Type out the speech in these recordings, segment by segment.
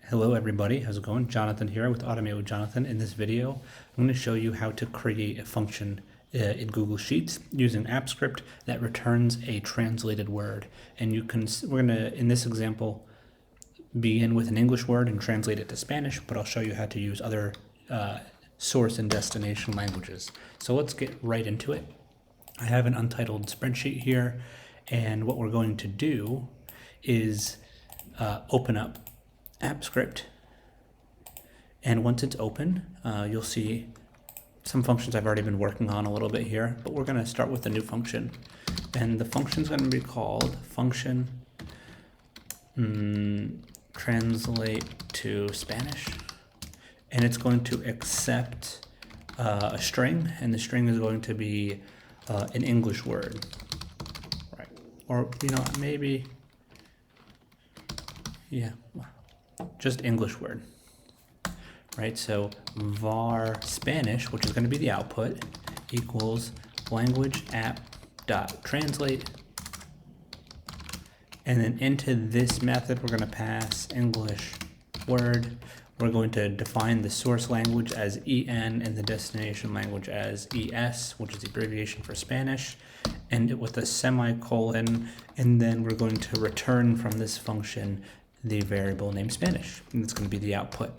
Hello everybody, how's it going? Jonathan here with Automate with Jonathan. In this video, I'm going to show you how to create a function in Google Sheets using AppScript that returns a translated word. And we're going to, in this example, begin with an English word and translate it to Spanish, but I'll show you how to use other source and destination languages. So let's get right into it. I have an untitled spreadsheet here, and what we're going to do is open up AppScript, and once it's open, you'll see some functions I've already been working on a little bit here, but we're going to start with a new function, and the function is going to be called function translate to Spanish, and it's going to accept a string, and the string is going to be an English word, right? Or maybe, yeah, just English word, right? So var Spanish, which is going to be the output, equals language app dot translate, and then into this method we're going to pass English word. We're going to define the source language as EN and the destination language as ES, which is the abbreviation for Spanish, and with a semicolon, and then we're going to return from this function the variable named Spanish, and it's going to be the output.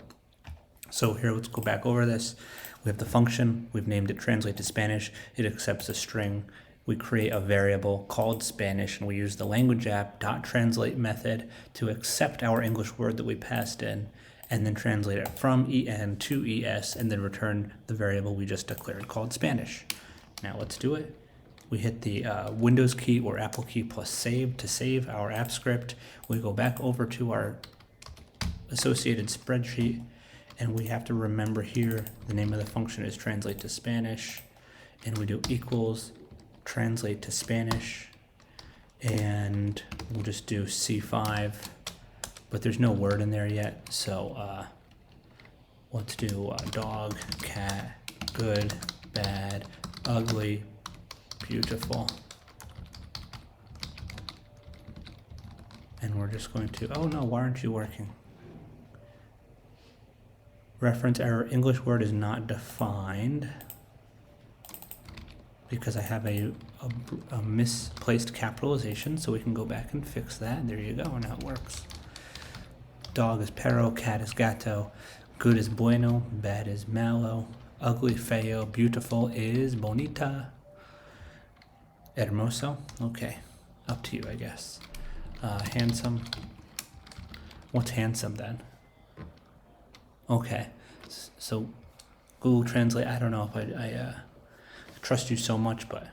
So here, let's go back over this. We have the function, we've named it translate to Spanish, it accepts a string, we create a variable called Spanish, and we use the language app dot translate method to accept our English word that we passed in, and then translate it from EN to ES, and then return the variable we just declared called Spanish. Now let's do it. We hit the Windows key or Apple key plus save to save our app script. We go back over to our associated spreadsheet, and we have to remember here the name of the function is translate to Spanish, and we do equals translate to Spanish, and we'll just do C5, but there's no word in there yet, so let's do dog, cat, good, bad, ugly, beautiful, and we're just going to, oh no, why aren't you working? Reference error, English word is not defined because I have a misplaced capitalization, so we can go back and fix that. There you go, and now it works. Dog is perro, cat is gato, good is bueno, bad is malo, ugly, feo, beautiful is bonita, hermoso, okay, up to you, I guess. Handsome, what's handsome then? Okay, so Google Translate, I don't know if I trust you so much, but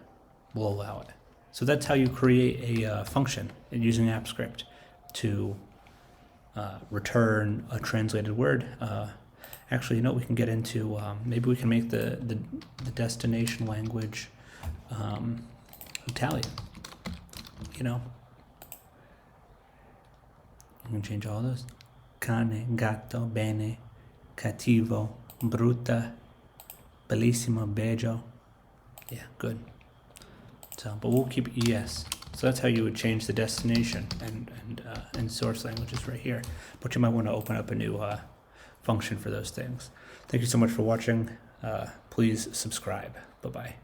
we'll allow it. So that's how you create a function using AppScript to return a translated word. Actually, we can get into, maybe we can make the destination language Italian, You can change all those. Cane, gatto, bene, cattivo, brutta, bellissimo, bello. Yeah, good. So, but we'll keep ES. So that's how you would change the destination and source languages right here. But you might want to open up a new function for those things. Thank you so much for watching. Please subscribe. Bye-bye.